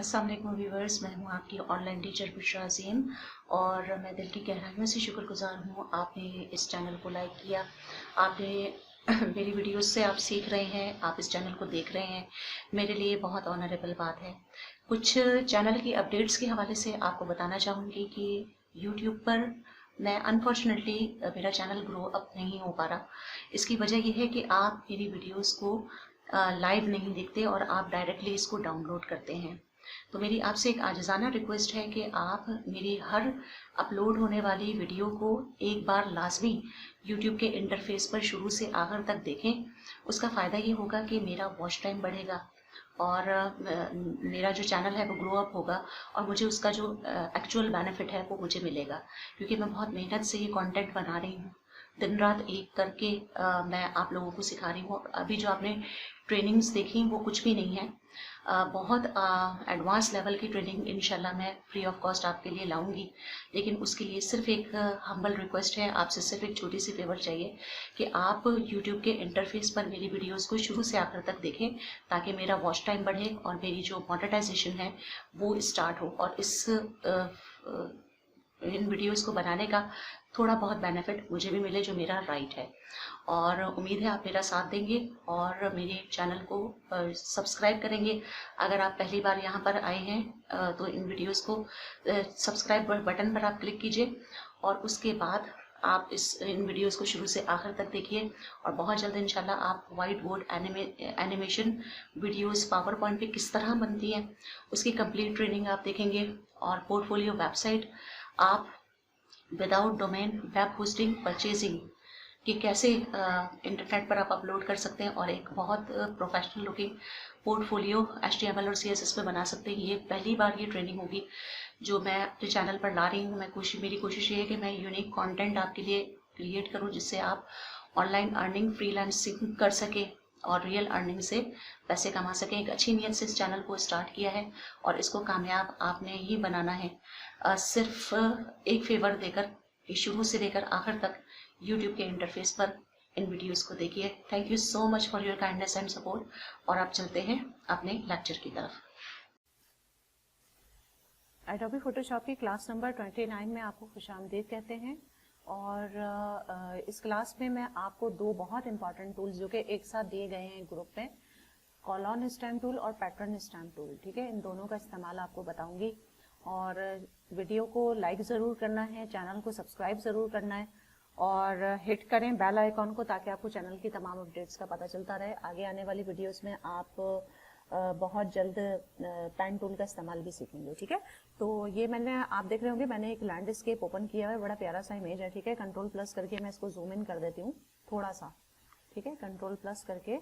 अस्सलाम वालेकुम व्यूवर्स, मैं हूँ आपकी ऑनलाइन टीचर बुशरा अज़ीम और मैं दिल की गहराइयों से शुक्रगुजार हूँ आपने इस चैनल को लाइक किया। आपने मेरी वीडियोस से आप सीख रहे हैं, आप इस चैनल को देख रहे हैं, मेरे लिए बहुत ऑनरेबल बात है। कुछ चैनल की अपडेट्स के हवाले से आपको बताना चाहूँगी कि यूट्यूब पर मैं अनफॉर्चुनेटली मेरा चैनल ग्रो अप नहीं हो पा रहा। इसकी वजह यह है कि आप मेरी वीडियोस को लाइव नहीं देखते और आप डायरेक्टली इसको डाउनलोड करते हैं। तो मेरी आपसे एक आजिज़ाना रिक्वेस्ट है कि आप मेरी हर अपलोड होने वाली वीडियो को एक बार लाजमी यूट्यूब के इंटरफेस पर शुरू से आखिर तक देखें। उसका फ़ायदा ये होगा कि मेरा वॉच टाइम बढ़ेगा और मेरा जो चैनल है वो ग्रो अप होगा और मुझे उसका जो एक्चुअल बेनिफिट है वो मुझे मिलेगा, क्योंकि मैं बहुत मेहनत से ये कंटेंट बना रही हूँ। दिन रात एक करके मैं आप लोगों को सिखा रही हूँ। अभी जो आपने ट्रेनिंग्स देखी वो कुछ भी नहीं है, बहुत एडवांस लेवल की ट्रेनिंग इंशाल्लाह मैं फ्री ऑफ कॉस्ट आपके लिए लाऊंगी। लेकिन उसके लिए सिर्फ एक हम्बल रिक्वेस्ट है, आपसे सिर्फ एक छोटी सी फेवर चाहिए कि आप यूट्यूब के इंटरफेस पर मेरी वीडियोस को शुरू से आखिर तक देखें, ताकि मेरा वॉच टाइम बढ़े और मेरी जो मोनेटाइजेशन है वो स्टार्ट हो और इन वीडियोस को बनाने का थोड़ा बहुत बेनिफिट मुझे भी मिले, जो मेरा राइट है। और उम्मीद है आप मेरा साथ देंगे और मेरे चैनल को सब्सक्राइब करेंगे। अगर आप पहली बार यहाँ पर आए हैं तो इन वीडियोस को सब्सक्राइब बटन पर आप क्लिक कीजिए और उसके बाद आप इन वीडियोस को शुरू से आखिर तक देखिए और बहुत जल्द इंशाल्लाह आप white board animation videos power point पे किस तरह बनती है उसकी कंप्लीट ट्रेनिंग आप देखेंगे। और पोर्टफोलियो वेबसाइट आप without domain web hosting purchasing कि कैसे इंटरनेट पर आप अपलोड कर सकते हैं और एक बहुत प्रोफेशनल लुकिंग पोर्टफोलियो HTML और CSS पे बना सकते हैं। ये पहली बार ये ट्रेनिंग होगी जो मैं अपने चैनल पर ला रही हूँ। मेरी कोशिश ये है कि मैं यूनिक कंटेंट आपके लिए क्रिएट करूँ जिससे आप ऑनलाइन अर्निंग फ्रीलांसिंग कर सकें और रियल अर्निंग से पैसे कमा सकें। एक अच्छी नीयत से इस चैनल को स्टार्ट किया है और इसको कामयाब आपने ही बनाना है। सिर्फ एक फेवर देकर शुरू से लेकर आखिर तक यूट्यूब के इंटरफेस पर इन वीडियोस को देखिए। Thank you so much for your kindness and support. और आप चलते हैं अपने लेक्चर की तरफ। एडोबी फोटोशॉप की क्लास नंबर 29 में आपको खुशामदीद कहते हैं। और इस क्लास में मैं आपको दो बहुत इंपॉर्टेंट टूल्स जो कि एक साथ दिए गए हैं ग्रुप में, कॉलॉन स्टैम्प टूल और पैटर्न स्टैम्प टूल, ठीक है, इन दोनों का इस्तेमाल आपको बताऊंगी। और वीडियो को लाइक ज़रूर करना है, चैनल को सब्सक्राइब ज़रूर करना है और हिट करें बेल आइकॉन को ताकि आपको चैनल की तमाम अपडेट्स का पता चलता रहे। आगे आने वाली वीडियोस में आप बहुत जल्द पेन टूल का इस्तेमाल भी सीखेंगे, ठीक है। तो ये आप देख रहे होंगे मैंने एक लैंडस्केप ओपन किया है, बड़ा प्यारा सा इमेज है, ठीक है। कंट्रोल प्लस करके मैं इसको जूम इन कर देती हूँ थोड़ा सा, ठीक है। कंट्रोल प्लस करके,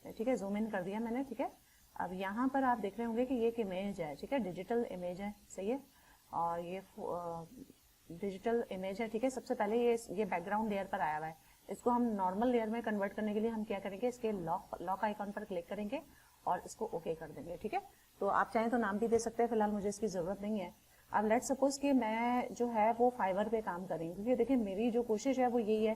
ठीक है, जूम इन कर दिया मैंने, ठीक है। अब यहाँ पर आप देख रहे होंगे कि ये एक इमेज है, ठीक है, डिजिटल इमेज है, सही है। और ये डिजिटल इमेज है, ठीक है। सबसे पहले ये बैकग्राउंड लेयर पर आया हुआ है, इसको हम नॉर्मल लेयर में कन्वर्ट करने के लिए हम क्या करेंगे, इसके लॉक आइकॉन पर क्लिक करेंगे और इसको ओके कर देंगे, ठीक है। तो आप चाहें तो नाम भी दे सकते हैं, फिलहाल मुझे इसकी जरूरत नहीं है। अब लेट सपोज कि मैं जो है वो फाइवर पे काम करेंगे, क्योंकि देखिए मेरी जो कोशिश है वो यही है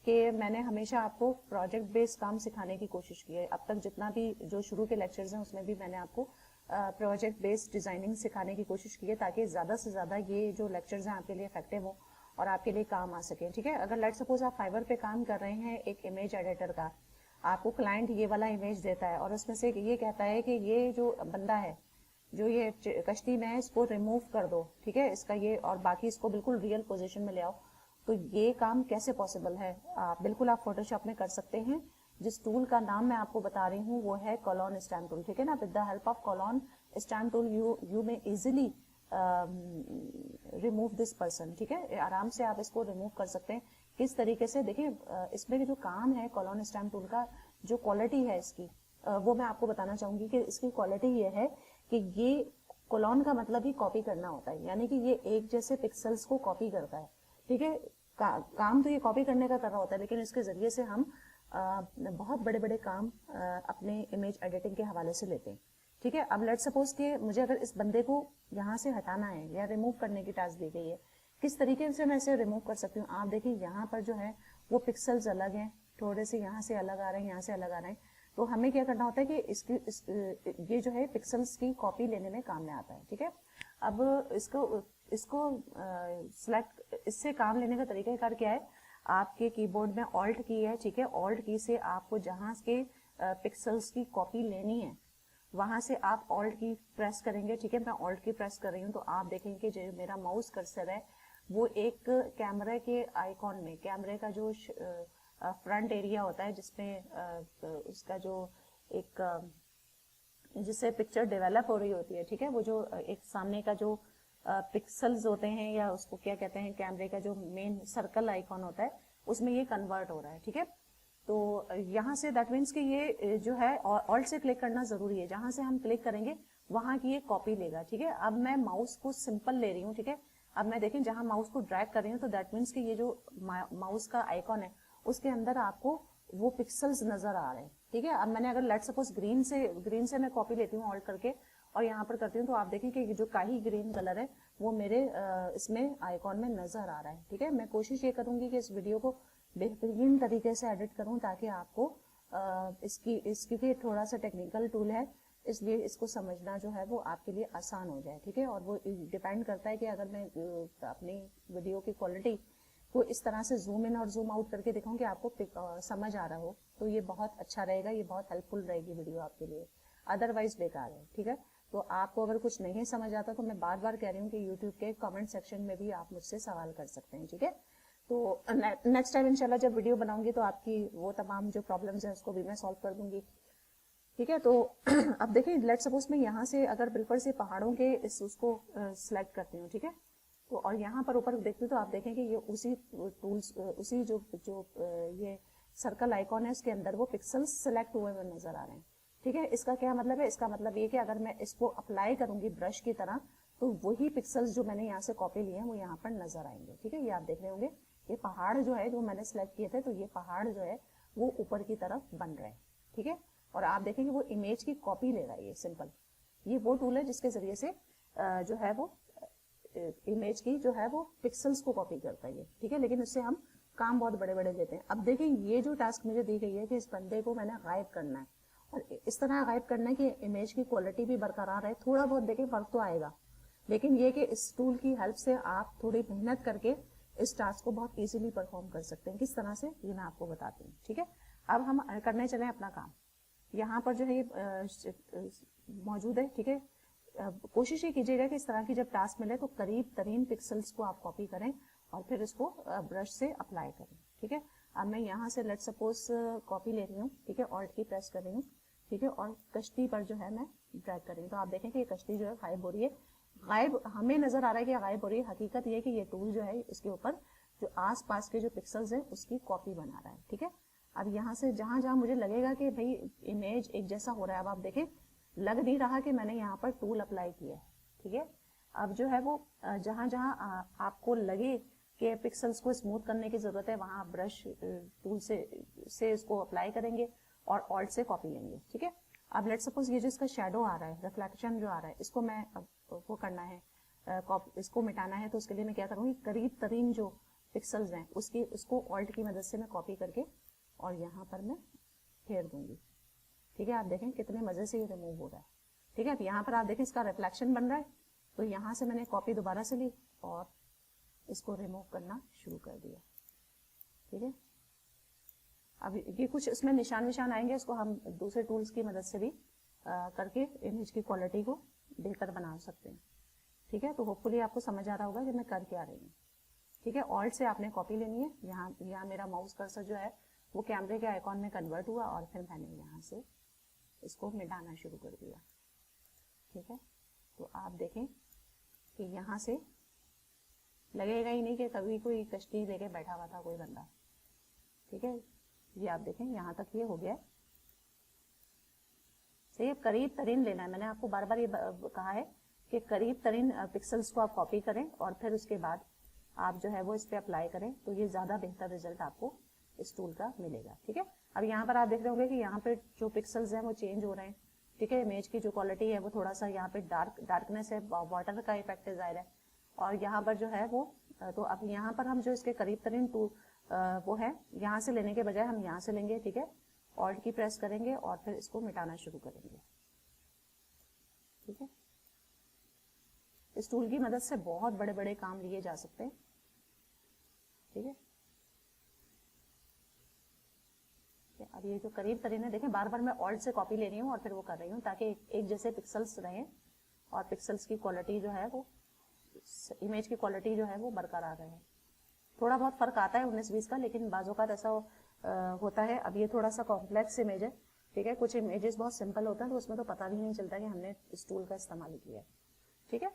कि मैंने हमेशा आपको प्रोजेक्ट बेस्ड काम सिखाने की कोशिश की है। अब तक जितना भी जो शुरू के लेक्चर्स हैं उसमें भी मैंने आपको प्रोजेक्ट बेस्ड डिजाइनिंग सिखाने की कोशिश की है, ताकि ज्यादा से ज्यादा ये जो लेक्चर्स हैं आपके लिए इफेक्टिव हो और आपके लिए काम आ सके, ठीक है। अगर लेट सपोज आप फाइवर पे काम कर रहे हैं एक इमेज एडिटर का, आपको क्लाइंट ये वाला इमेज देता है और उसमें से ये कहता है कि ये जो बंदा है जो ये कश्ती में है इसको रिमूव कर दो, ठीक है, इसका ये और बाकी इसको बिल्कुल रियल पोजीशन में ले आओ। तो ये काम कैसे पॉसिबल है? बिल्कुल आप फोटोशॉप में कर सकते हैं। जिस टूल का नाम मैं आपको बता रही हूँ वो है कॉलॉन स्टैम्प टूल, ठीक है ना। With the help of colon stamp tool you में इजिली रिमूव दिस पर्सन, ठीक है। आराम से आप इसको रिमूव कर सकते हैं। किस तरीके से, देखिए इसमें जो काम है कॉलॉन स्टैम्प टूल का, जो क्वालिटी है इसकी वो मैं आपको बताना चाहूंगी कि इसकी क्वालिटी ये है कि ये कॉलॉन का मतलब ही कॉपी करना होता है, यानी कि ये एक जैसे पिक्सल्स को कॉपी करता है, ठीक है। काम तो ये कॉपी करने का कर रहा होता है, लेकिन इसके जरिए से हम बहुत बड़े बड़े काम अपने इमेज एडिटिंग के हवाले से लेते हैं, ठीक है। अब लेट सपोज कि मुझे अगर इस बंदे को यहाँ से हटाना है या रिमूव करने की टास्क दी गई है, किस तरीके से मैं इसे रिमूव कर सकती हूँ? आप देखिए यहाँ पर जो है वो पिक्सल्स अलग हैं, थोड़े से यहाँ से अलग आ रहे हैं, यहाँ से अलग आ रहे हैं। तो हमें क्या करना होता है कि ये जो है पिक्सल्स की कॉपी लेने में काम में आता है, ठीक है। अब इसको सिलेक्ट, इससे काम लेने का तरीकाकार क्या है, आपके कीबोर्ड में ऑल्ट की है, ठीक है। ऑल्ट की से आपको जहां के पिक्सल्स की कॉपी लेनी है वहां से आप ऑल्ट की प्रेस करेंगे, ठीक है। मैं ऑल्ट की प्रेस कर रही हूँ तो आप देखेंगे कि जो मेरा माउस कर्सर है वो एक कैमरे के आइकॉन में, कैमरे का जो फ्रंट एरिया होता है जिसमें उसका जो एक जिससे पिक्चर डेवलप हो रही होती है, ठीक है, वो जो एक सामने का जो पिक्सल्स होते हैं या उसको क्या कहते हैं, कैमरे का जो मेन सर्कल आइकॉन होता है उसमें ये कन्वर्ट हो रहा है, ठीक है। तो यहाँ से दैट मीन्स कि ये जो है ऑल्ट से क्लिक करना जरूरी है, जहां से हम क्लिक करेंगे वहां की ये कॉपी लेगा, ठीक है। अब मैं माउस को सिंपल ले रही हूँ, ठीक है। अब मैं देखें जहां माउस को ड्रैग कर रही हूँ तो दैट मीन्स कि ये जो माउस का आइकॉन है उसके अंदर आपको वो पिक्सल्स नजर आ रहे हैं, ठीक है। अब मैंने अगर लेट सपोज ग्रीन से मैं कॉपी लेती हूँ ऑल्ट करके और यहाँ पर करती हूँ तो आप देखें कि जो काही ग्रीन कलर है वो मेरे इसमें आइकॉन में नजर आ रहा है, ठीक है। मैं कोशिश ये करूंगी कि इस वीडियो को बेहतरीन तरीके से एडिट करूं ताकि आपको क्योंकि थोड़ा सा टेक्निकल टूल है इसलिए इसको समझना जो है वो आपके लिए आसान हो जाए, ठीक है। और वो डिपेंड करता है कि अगर मैं अपनी वीडियो की क्वालिटी को इस तरह से जूम इन और जूम आउट करके दिखाऊं कि आपको समझ आ रहा हो तो ये बहुत अच्छा रहेगा, ये बहुत हेल्पफुल रहेगी वीडियो आपके लिए, अदरवाइज बेकार है, ठीक है। तो आपको अगर कुछ नहीं समझ आता तो मैं बार बार कह रही हूँ कि यूट्यूब के कमेंट सेक्शन में भी आप मुझसे सवाल कर सकते हैं, ठीक है। तो नेक्स्ट टाइम इंशाल्लाह जब वीडियो बनाऊंगी तो आपकी वो तमाम जो प्रॉब्लम्स है उसको भी मैं सॉल्व कर दूंगी, ठीक है। तो अब देखिए लेट सपोज मैं यहाँ से अगर बिल्कुल से पहाड़ों के उसको सिलेक्ट करती हूँ, ठीक है। तो और यहाँ पर ऊपर देखती हूँ तो आप देखें कि ये उसी टूल्स उसी जो ये सर्कल आइकॉन है उसके अंदर वो पिक्सल्स सिलेक्ट हुए हुए नजर आ रहे हैं, ठीक है। इसका क्या मतलब है, इसका मतलब ये कि अगर मैं इसको अप्लाई करूंगी ब्रश की तरह तो वही पिक्सल्स जो मैंने यहाँ से कॉपी लिए हैं वो यहाँ पर नजर आएंगे, ठीक है। ये आप देख रहे होंगे ये पहाड़ जो है जो मैंने सिलेक्ट किए थे तो ये पहाड़ जो है वो ऊपर की तरफ बन रहे हैं, ठीक है। और आप देखेंगे वो इमेज की कॉपी ले रहा है, ये सिंपल ये वो टूल है जिसके जरिए से जो है वो इमेज की जो है वो पिक्सल्स को कॉपी करता है, ठीक है। लेकिन उससे हम काम बहुत बड़े बड़े लेते हैं। अब देखें ये जो टास्क मुझे दी गई है कि इस बंदे को मैंने गायब करना है और इस तरह गायब करना है कि इमेज की क्वालिटी भी बरकरार है, थोड़ा बहुत देखें फर्क तो आएगा, लेकिन ये कि इस टूल की हेल्प से आप थोड़ी मेहनत करके इस टास्क को बहुत इजीली परफॉर्म कर सकते हैं। किस तरह से ये मैं आपको बताती हूँ, ठीक है। अब हम करने चले अपना काम। यहाँ पर जो है ये मौजूद है, ठीक है। कोशिश ये कीजिएगा कि इस तरह की जब टास्क मिले तो करीब तरीन पिक्सल्स को आप कॉपी करें और फिर इसको ब्रश से अप्लाई करें, ठीक है। अब मैं यहाँ से लेट सपोज कॉपी ले रही हूँ, ठीक है, ऑल्ट की प्रेस कर रही हूँ, ठीक है, और कश्ती पर जो है मैं ड्रैग कर रही हूँ तो आप देखें कि ये कश्ती जो है गायब हो रही है। गायब हमें नजर आ रहा है कि गायब हो रही है, हकीकत ये कि ये टूल जो है इसके ऊपर जो आस पास के जो पिक्सल्स है उसकी कॉपी बना रहा है, ठीक है। अब यहाँ से जहां जहां मुझे लगेगा कि भाई इमेज एक जैसा हो रहा है, अब आप देखें लग नहीं रहा कि मैंने यहाँ पर टूल अप्लाई किया है, ठीक है। अब जो है वो जहां जहां आपको लगे कि पिक्सल्स को स्मूथ करने की जरूरत है वहां आप ब्रश टूल से इसको अप्लाई करेंगे और ऑल्ट से कॉपी लेंगे, ठीक है। अब लेट सपोज ये जो इसका शेडो आ रहा है, रिफ्लेक्शन जो आ रहा है, इसको मैं वो करना है, इसको मिटाना है, तो उसके लिए मैं क्या करूंगी, करीब तरीन जो पिक्सल्स हैं उसको ऑल्ट की मदद से मैं कॉपी करके और यहाँ पर मैं फेर दूंगी, ठीक है। आप देखें कितने मजे से ये रिमूव हो रहा है, ठीक है। अब यहाँ पर आप देखें इसका रिफ्लेक्शन बन रहा है, तो यहाँ से मैंने कॉपी दोबारा से ली और इसको रिमूव करना शुरू कर दिया, ठीक है। अब ये कुछ इसमें निशान आएंगे, इसको हम दूसरे टूल्स की मदद से भी करके इमेज की क्वालिटी को बेहतर बना सकते हैं, ठीक है। तो होपफुली आपको समझ आ रहा होगा कि मैं कर क्या रही हूँ, ठीक है। ऑल्ट से आपने कॉपी लेनी है, यहाँ मेरा माउस कर्सर जो है वो कैमरे के आइकॉन में कन्वर्ट हुआ और फिर मैंने यहाँ से इसको मिटाना शुरू कर दिया, ठीक है। तो आप देखें कि यहाँ से लगेगा ही नहीं कि कभी कोई कश्ती लेके बैठा हुआ था कोई बंदा, ठीक है। ये आप देखें यहाँ तक ये हो गया है, सही। करीब तरीन लेना है, मैंने आपको बार बार ये कहा है कि करीब तरीन पिक्सल्स को आप कॉपी करें और फिर उसके बाद आप जो है वो इस पे अप्लाई करें तो ये ज्यादा बेहतर रिजल्ट आपको इस टूल का मिलेगा, ठीक है। अब यहाँ पर आप देख रहे होंगे कि यहाँ पे जो पिक्सल्स हैं वो चेंज हो रहे हैं, ठीक है। इमेज की जो क्वालिटी है वो थोड़ा सा यहाँ पे डार्कनेस है, वाटर का इफेक्ट है जाहिर है, और यहाँ पर जो है वो तो अब यहाँ पर हम जो इसके करीब तरीन टूल वो है यहाँ से लेने के बजाय हम यहाँ से लेंगे, ठीक है। ऑल्ट की प्रेस करेंगे और फिर इसको मिटाना शुरू करेंगे, ठीक है। इस टूल की मदद से बहुत बड़े बड़े काम लिए जा सकते हैं, ठीक है। अब ये जो करीब करीब है, देखें बार बार मैं ऑल्ट से कॉपी ले रही हूँ और फिर वो कर रही हूँ ताकि एक जैसे पिक्सल्स रहें और पिक्सल्स की क्वालिटी जो है वो, इमेज की क्वालिटी जो है वो बरकरार रहे। थोड़ा बहुत फर्क आता है 19-20 का, लेकिन बाजू का ऐसा होता है। अब ये थोड़ा सा कॉम्प्लेक्स इमेज है, ठीक है। कुछ इमेजेस बहुत सिंपल होते हैं तो उसमें तो पता भी नहीं चलता कि हमने इस टूल का इस्तेमाल किया है, ठीक है।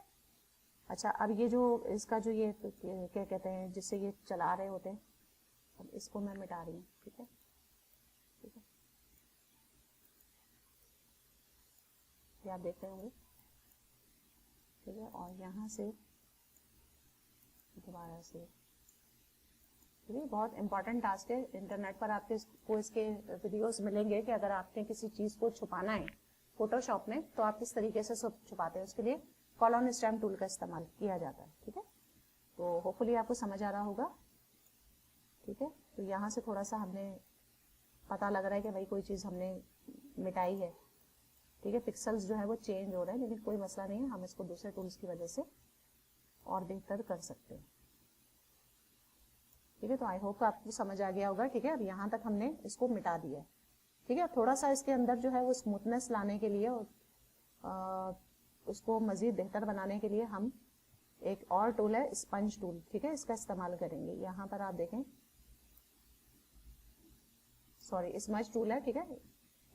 अच्छा, अब ये जो इसका जो ये क्या कहते हैं जिससे ये चला रहे होते हैं, अब इसको मैं मिटा रही हूँ, ठीक है, ठीक है। ये आप देख रहे होंगे, ठीक है। और यहाँ से दोबारा से, ठीक है। बहुत इंपॉर्टेंट टास्क है। इंटरनेट पर आपको इसके वीडियोस मिलेंगे कि अगर आपने किसी चीज को छुपाना है फोटोशॉप में तो आप किस तरीके से छुपाते हैं। उसके लिए कॉलम स्टैम्प टूल का इस्तेमाल किया जाता है, ठीक है। तो होपफुली आपको समझ आ रहा होगा, ठीक है। तो यहाँ से थोड़ा सा हमने पता लग रहा है कि भाई कोई चीज हमने मिटाई है, ठीक है। पिक्सल्स जो है वो चेंज हो रहे हैं, लेकिन कोई मसला नहीं है, हम इसको दूसरे टूल्स की वजह से और बेहतर कर सकते हैं, ठीक है। तो आई होप आपको समझ आ गया होगा, ठीक है। अब यहाँ तक हमने इसको मिटा दिया है, ठीक है। थोड़ा सा इसके अंदर जो है वो स्मूथनेस लाने के लिए और उसको मजीद बेहतर बनाने के लिए हम एक और टूल है स्पंज टूल, ठीक है, इसका इस्तेमाल करेंगे। यहाँ पर आप देखें, सॉरी स्मज टूल है, ठीक है।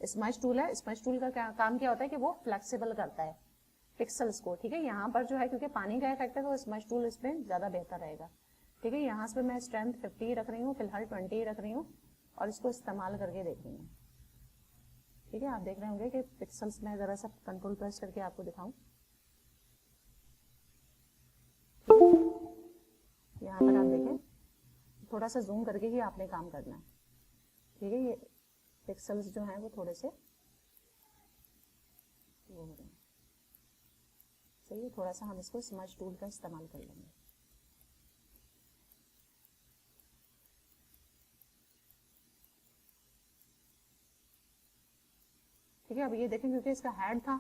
स्मज टूल है। स्मज टूल का काम क्या होता है कि वो फ्लेक्सिबल करता है पिक्सल्स को, ठीक है। यहाँ पर जो है क्योंकि पानी का इफेक्ट है तो स्मज टूल इसमें ज्यादा बेहतर रहेगा, ठीक है। यहाँ से मैं स्ट्रेंथ 50 रख रही हूँ, फिलहाल 20 रख रही हूँ और इसको इस्तेमाल करके देख रही हूँ, ठीक है। आप देख रहे होंगे कि पिक्सल्स में जरा सा कंट्रोल प्रेस करके आपको दिखाऊं, यहाँ पर आप देखें, थोड़ा सा जूम करके ही आपने काम करना है, ठीक है। ये पिक्सल्स जो हैं वो थोड़े से वो हो रहे हैं, सही है। थोड़ा सा हम इसको स्मज टूल का इस्तेमाल कर लेंगे, ठीक है। अब ये देखें क्योंकि इसका हेड था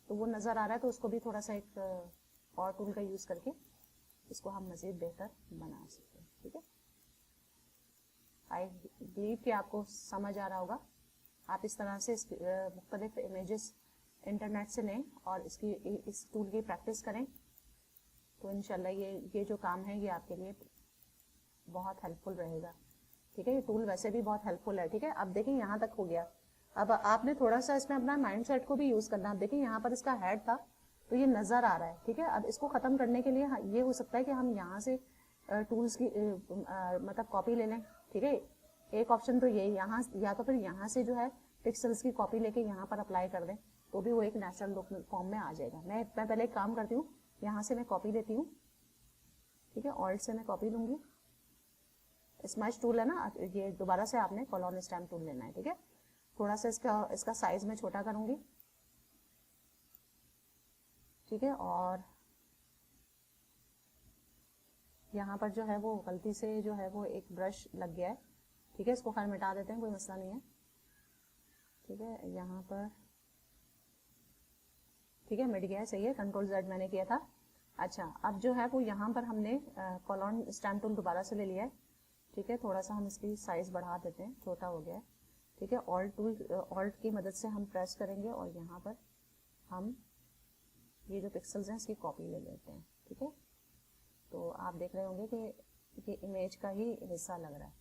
तो वो नजर आ रहा है, तो उसको भी थोड़ा सा एक और टूल का यूज करके इसको हम मजीद बेहतर बना सकते हैं, ठीक है। आई बिलीव कि आपको समझ आ रहा होगा। आप इस तरह से मुख्तलिफ इमेजेस इंटरनेट से लें और इस टूल की प्रैक्टिस करें तो इंशाल्लाह ये जो काम है ये आपके लिए बहुत हेल्पफुल रहेगा, ठीक है। ये टूल वैसे भी बहुत हेल्पफुल है, ठीक है। अब देखिए यहाँ तक हो गया। अब आपने थोड़ा सा इसमें अपना माइंड सेट को भी यूज करना। आप देखिए यहाँ पर इसका हेड था तो ये नजर आ रहा है, ठीक है। अब इसको खत्म करने के लिए ये हो सकता है कि हम यहाँ से टूल्स की मतलब कॉपी ले लें, ठीक है। एक ऑप्शन तो ये यहाँ, या तो फिर यहाँ से जो है पिक्सल्स की कॉपी लेके यहाँ पर अप्लाई कर दें तो भी वो एक नेचुरल लुक फॉर्म में आ जाएगा। मैं पहले एक काम करती हूँ, यहाँ से मैं कॉपी लेती हूँ, ठीक है। ऑल्ट से मैं कॉपी लूंगी। स्मैश टूल है ना, ये दोबारा से आपने कॉलम स्टैम्प टूल लेना है, ठीक है। थोड़ा सा इसका साइज में छोटा करूंगी, ठीक है। और यहाँ पर जो है वो गलती से जो है वो एक ब्रश लग गया है, ठीक है। इसको खैर मिटा देते हैं, कोई मसला नहीं है, ठीक है। यहाँ पर ठीक है, मिट गया है, सही है। कंट्रोल Z मैंने किया था। अच्छा, अब जो है वो यहाँ पर हमने कॉलम स्टैम्प टूल दोबारा से ले लिया है, ठीक है। थोड़ा सा हम इसकी साइज बढ़ा देते हैं, छोटा हो गया है, ठीक है। ऑल्ट की मदद से हम प्रेस करेंगे और यहाँ पर हम ये जो पिक्सल्स हैं इसकी कॉपी ले लेते हैं, ठीक है। तो आप देख रहे होंगे कि ये इमेज का ही हिस्सा लग रहा है,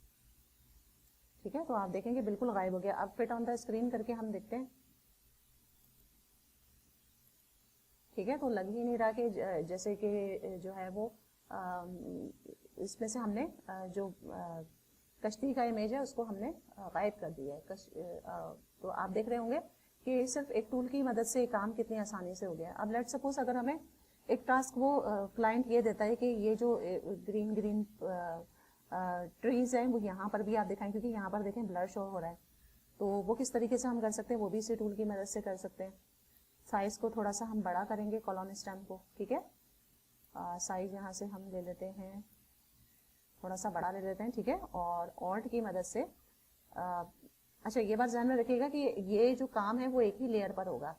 ठीक है। तो आप देखेंगे बिल्कुल गायब हो गया। अब फिट ऑन द स्क्रीन करके हम देखते हैं, ठीक है। तो लग ही नहीं रहा कि जैसे कि जो है वो इसमें से हमने जो कश्ती का इमेज है उसको हमने गायब कर दिया है। तो आप देख रहे होंगे कि सिर्फ एक टूल की मदद से काम कितनी आसानी से हो गया। अब लेट्स सपोज अगर हमें एक टास्क वो क्लाइंट ये देता है कि ये जो ग्रीन ट्रीज हैं वो यहाँ पर भी आप दिखाएं, क्योंकि यहाँ पर देखें ब्लर शो हो रहा है, तो वो किस तरीके से हम कर सकते हैं, वो भी इसी टूल की मदद से कर सकते हैं। साइज को थोड़ा सा हम बड़ा करेंगे कॉलम स्टैम्प को, ठीक है। साइज यहाँ से हम ले लेते हैं, थोड़ा सा बड़ा ले लेते हैं, ठीक है। और ऑल्ट की मदद से अच्छा, ये बात ध्यान में रखिएगा कि ये जो काम है वो एक ही लेयर पर होगा,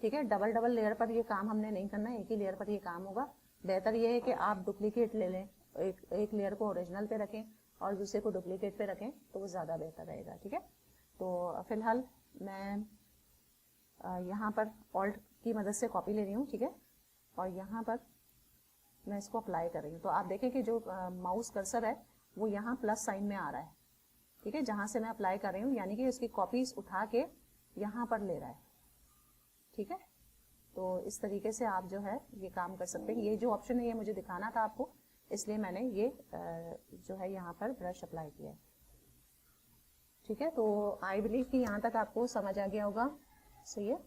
ठीक है, डबल डबल लेयर पर ये काम हमने नहीं करना है, एक ही लेयर पर ये काम होगा। बेहतर ये है कि आप डुप्लीकेट ले लें, एक लेयर को ओरिजिनल पे रखें और दूसरे को डुप्लीकेट पे रखें, तो वो ज़्यादा बेहतर रहेगा, ठीक है। तो फिलहाल मैं यहाँ पर ऑल्ट की मदद से कॉपी ले रही हूँ, ठीक है, और यहाँ पर मैं इसको अप्लाई कर रही हूँ। तो आप देखें कि जो माउस कर्सर है वो यहाँ प्लस साइन में आ रहा है, ठीक है, जहाँ से मैं अप्लाई कर रही हूँ, यानी कि इसकी कॉपीज उठा के यहाँ पर ले रहा है, ठीक है। तो इस तरीके से आप जो है ये काम कर सकते हैं। ये जो ऑप्शन है ये मुझे दिखाना था आपको, इसलिए मैंने ये जो है यहाँ पर ब्रश अप्लाई किया है, ठीक है। तो आई बिलीव कि यहाँ तक आपको समझ आ गया होगा, सही है।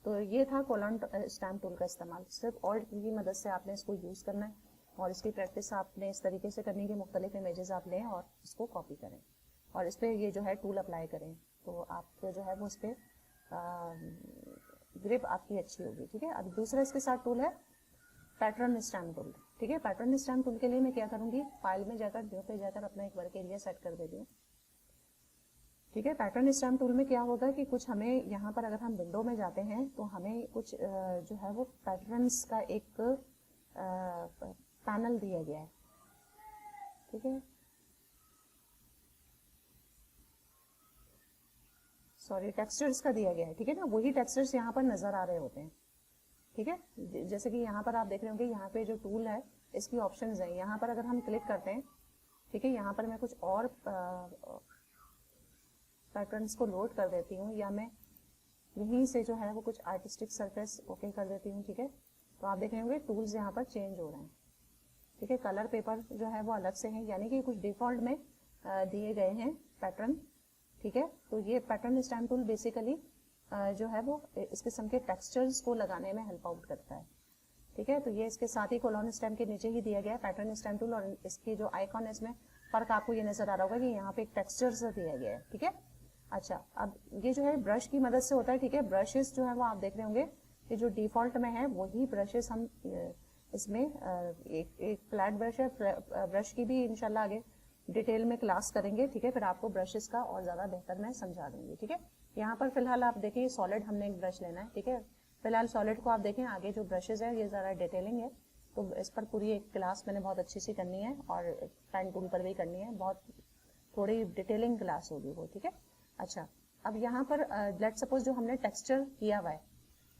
तो ये था कोलन स्टैम्प टूल का इस्तेमाल, सिर्फ ऑल्ट की मदद से आपने इसको यूज़ करना है और इसकी प्रैक्टिस आपने इस तरीके से करनी है कि मुख्तलिफ इमेजेस आप लें और इसको कॉपी करें और इस पर ये जो है टूल अप्लाई करें, तो आपको जो है वो इस पर ग्रिप आपकी अच्छी होगी, ठीक है। अब दूसरा इसके साथ टूल है पैटर्न स्टैम्प टूल, ठीक है। पैटर्न स्टैम्प टूल के लिए मैं क्या करूँगी, फाइल में जाकर न्यू पे जाकर अपना एक वर्क एरिया सेट कर देती हूँ, ठीक है। पैटर्न स्टैम्प टूल में क्या होगा कि कुछ हमें यहाँ पर अगर हम विंडो में जाते हैं तो हमें कुछ जो है वो पैटर्न्स का एक पैनल दिया गया है, ठीक है, सॉरी टेक्सचर्स का दिया गया है, ठीक है ना। वही टेक्सचर्स यहाँ पर नजर आ रहे होते हैं, ठीक है। जैसे कि यहाँ पर आप देख रहे होंगे, यहाँ पे जो टूल है इसकी ऑप्शंस हैं, यहाँ पर अगर हम क्लिक करते हैं, ठीक है, यहाँ पर मैं कुछ और पैटर्न्स को लोड कर देती हूँ या मैं यहीं से जो है वो कुछ आर्टिस्टिक सरफेस ओके कर देती हूँ, ठीक है। तो आप देख रहे होंगे टूल्स यहाँ पर चेंज हो रहे हैं, ठीक है। कलर पेपर जो है वो अलग से है, यानी कि कुछ डिफॉल्ट में दिए गए हैं पैटर्न, ठीक है। तो ये पैटर्न स्टैम्प टूल बेसिकली जो है वो इस किस्म के टेक्सचर्स को लगाने में हेल्प आउट करता है, ठीक है। तो ये इसके साथ ही कोलन स्टैम्प के नीचे ही दिया गया है पैटर्न स्टैम्प टूल, और इसकी जो आइकॉन है इसमें फर्क आपको ये नजर आ रहा होगा कि यहाँ पे एक टेक्सचर सा दिया गया है, ठीक है। अच्छा, अब ये जो है ब्रश की मदद से होता है, ठीक है। ब्रशेस जो है वो आप देख रहे होंगे कि जो डिफॉल्ट में है वही ब्रशेस हम इसमें एक फ्लैट ब्रश है, ब्रश की भी इंशाल्लाह आगे डिटेल में क्लास करेंगे, ठीक है। फिर आपको ब्रशेस का और ज्यादा बेहतर मैं समझा दूंगी, ठीक है। यहाँ पर फिलहाल आप देखें सॉलिड हमने एक ब्रश लेना है, ठीक है। फिलहाल सॉलिड को आप देखें, आगे जो ब्रशेज है ये जरा डिटेलिंग है, तो इस पर पूरी एक क्लास मैंने बहुत अच्छी सी करनी है और पेन टूल पर भी करनी है, बहुत थोड़ी डिटेलिंग क्लास होगी वो, ठीक है। अच्छा, अब यहाँ पर लेट सपोज जो हमने टेक्सचर किया हुआ है,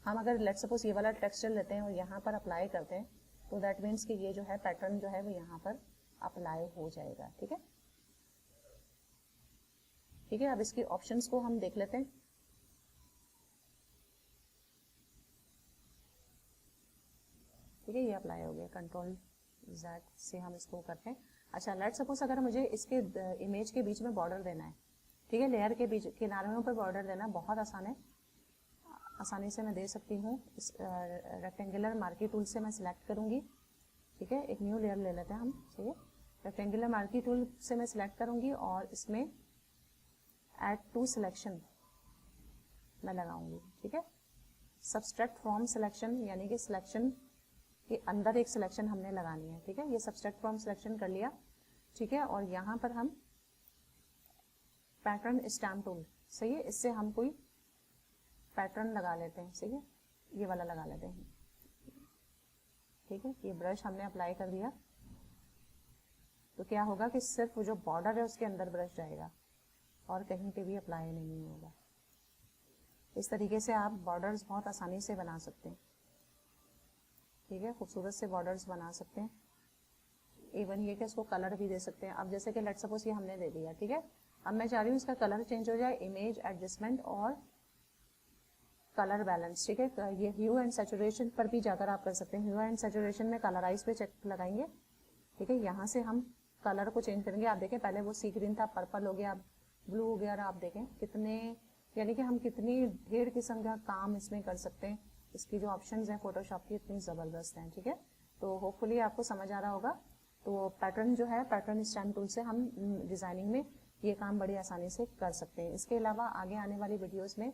हम अगर लेट सपोज ये वाला टेक्सचर लेते हैं और यहाँ पर अप्लाई करते हैं, तो दैट मीन्स कि ये जो है पैटर्न जो है वो यहाँ पर अप्लाई हो जाएगा, ठीक है, ठीक है। अब इसकी ऑप्शंस को हम देख लेते हैं, ठीक है, ये अप्लाई हो गया, कंट्रोल जेड से हम इसको करते हैं। अच्छा, लेट सपोज अगर मुझे इसके इमेज के बीच में बॉर्डर देना है, ठीक है, लेयर के बीच किनारों पर बॉर्डर देना बहुत आसान है, आसानी से मैं दे सकती हूँ। इस रेक्टेंगुलर मार्की टूल से मैं सिलेक्ट करूंगी, ठीक है, एक न्यू लेयर ले लेते हैं हम, ठीक है। रेक्टेंगुलर मार्की टूल से मैं सिलेक्ट करूंगी और इसमें ऐड टू सिलेक्शन मैं लगाऊंगी, ठीक है। सब्सट्रैक्ट फ्रॉम सिलेक्शन, यानी कि सिलेक्शन के अंदर एक सिलेक्शन हमने लगानी है, ठीक है। ये सब्सट्रैक्ट फ्रॉम सिलेक्शन कर लिया, ठीक है। और यहाँ पर हम पैटर्न स्टैम्प टूल, सही है, इससे हम कोई पैटर्न लगा लेते हैं, सही है, ये वाला लगा लेते हैं, ठीक है। ये ब्रश हमने अप्लाई कर दिया, तो क्या होगा कि सिर्फ जो बॉर्डर है उसके अंदर ब्रश जाएगा और कहीं पे भी अप्लाई नहीं होगा। इस तरीके से आप बॉर्डर्स बहुत आसानी से बना सकते हैं, ठीक है, खूबसूरत से बॉर्डर्स बना सकते हैं। इवन ये कि इसको कलर भी दे सकते हैं। अब जैसे कि लेट सपोज ये हमने दे दिया, ठीक है। अब मैं चाह रही हूँ इसका कलर चेंज हो जाए, इमेज एडजस्टमेंट और कलर बैलेंस, ठीक है। ये ह्यू एंड सैचुरेशन पर भी जाकर आप कर सकते हैं। ह्यू एंड सैचुरेशन में कलराइज पे चेक लगाएंगे, ठीक है। यहाँ से हम कलर को चेंज करेंगे। आप देखें पहले वो सी ग्रीन था, पर्पल हो गया, ब्लू हो गया, और आप देखें कितने, यानी कि हम कितनी ढेर किस्म का काम इसमें कर सकते हैं। इसकी जो ऑप्शंस हैं फोटोशॉप की इतनी जबरदस्त हैं, ठीक है। तो होपफुली आपको समझ आ रहा होगा। तो पैटर्न जो है, पैटर्न स्टैम्प टूल से हम डिजाइनिंग में ये काम बड़ी आसानी से कर सकते हैं। इसके अलावा आगे आने वाली वीडियोस में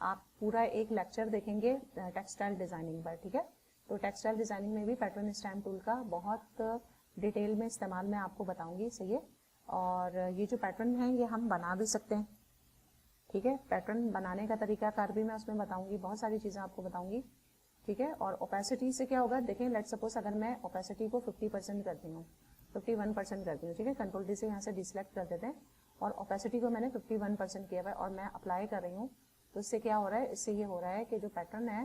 आप पूरा एक लेक्चर देखेंगे टेक्सटाइल डिजाइनिंग पर, ठीक है। तो टेक्सटाइल डिजाइनिंग में भी पैटर्न स्टैम्प टूल का बहुत डिटेल में इस्तेमाल मैं आपको बताऊंगी, सही है। और ये जो पैटर्न है ये हम बना भी सकते हैं, ٹھیک ہے. پیٹرن بنانے کا طریقہ کار بھی میں اس میں بتاؤں گی, بہت ساری چیزیں آپ کو بتاؤں گی. ٹھیک ہے. اور اوپیسٹی سے کیا ہوگا, دیکھیں لیٹ سپوز اگر میں اوپیسٹی کو 50% کرتی ہوں, 51% کرتی ہوں, ٹھیک ہے, کنٹرول ڈی سے یہاں سے ڈیسلیکٹ کر دیتے ہیں, اور اوپیسٹی کو میں نے 51% کیا ہوا ہے اور میں اپلائی کر رہی ہوں, تو اس سے کیا ہو رہا ہے, اس سے یہ ہو رہا ہے کہ جو پیٹرن ہے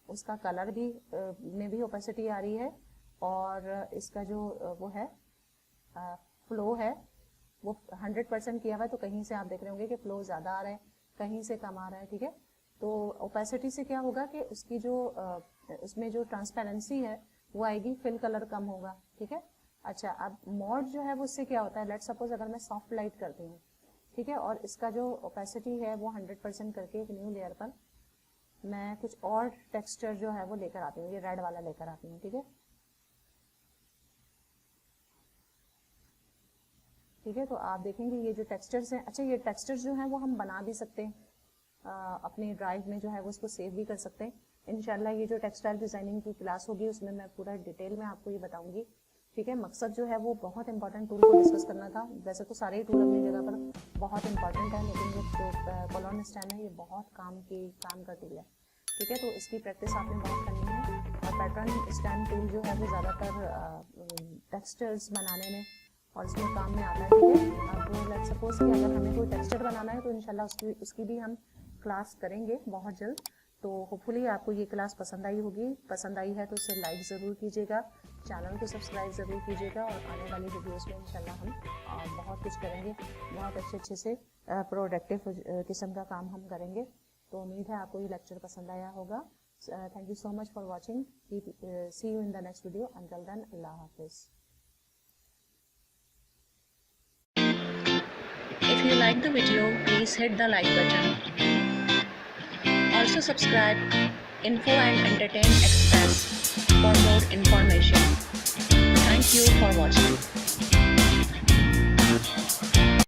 اس کا کلر بھی میں بھی اوپیسٹی آ رہی ہے, اور اس کا جو وہ ہے فلو ہے وہ 100% کیا ہوا ہے, تو کہیں سے آپ دیکھ رہے ہوں گے کہ فلو زیادہ آ رہا ہے, کہیں سے کم آ رہا ہے. ٹھیک ہے. تو اوپیسٹی سے کیا ہوگا کہ اس کی جو اس میں جو ٹرانسپیرنسی ہے وہ آئے گی, فل کلر کم ہوگا. ٹھیک ہے. اچھا, اب موڈ جو ہے وہ اس سے کیا ہوتا ہے, لیٹ سپوز اگر میں سافٹ لائٹ کرتی ہوں, ٹھیک ہے, اور اس کا جو اوپیسٹی ہے وہ 100% کر کے ایک نیو لیئر پر میں کچھ اور ٹیکسچر جو ہے وہ لے کر آتی ہوں, یہ ریڈ والا لے کر آتی ہوں. ٹھیک ہے. ٹھیک ہے. تو آپ دیکھیں گے یہ جو ٹیکسچرز ہیں, اچھا یہ ٹیکسچرز جو ہیں وہ ہم بنا بھی سکتے ہیں اپنے ڈرائیو میں, جو ہے وہ اس کو سیو بھی کر سکتے ہیں. انشاءاللہ یہ جو ٹیکسٹائل ڈیزائننگ کی کلاس ہوگی اس میں پورا ڈیٹیل میں آپ کو یہ بتاؤں گی. ٹھیک ہے. مقصد جو ہے وہ بہت امپورٹنٹ ٹول کو ڈسکس کرنا تھا. ویسے تو سارے ہی ٹول اپنی جگہ پر بہت امپورٹنٹ ہے, لیکن یہ جو کولون اسٹین ہے یہ بہت کام کا ٹول ہے. ٹھیک ہے. تو اس کی پریکٹس آپ نے بہت کرنی ہے, اور پیٹرن اسٹین ٹول جو ہے وہ زیادہ تر ٹیکسچرز بنانے میں اور اس میں کام میں آتا ہے. ٹھیک ہے. اب لیٹ سپوز کہ اگر ہمیں کوئی ٹیکسچر بنانا ہے تو انشاءاللہ اس کی بھی ہم کلاس کریں گے بہت جلد. تو ہوپ فلی آپ کو یہ کلاس پسند آئی ہوگی. پسند آئی ہے تو اسے لائک ضرور کیجیے گا, چینل کو سبسکرائب ضرور کیجیے گا, اور آنے والی ویڈیوز میں انشاءاللہ ہم بہت کچھ کریں گے, بہت اچھے سے پروڈکٹیو قسم کا کام ہم کریں گے. تو امید ہے آپ کو یہ لیکچر پسند آیا ہوگا. Thank you so much for watching. See you in the next video. Until then, اللہ حافظ. If you like the video, please hit the like button. Also subscribe Info and Entertain Express for more information. Thank you for watching.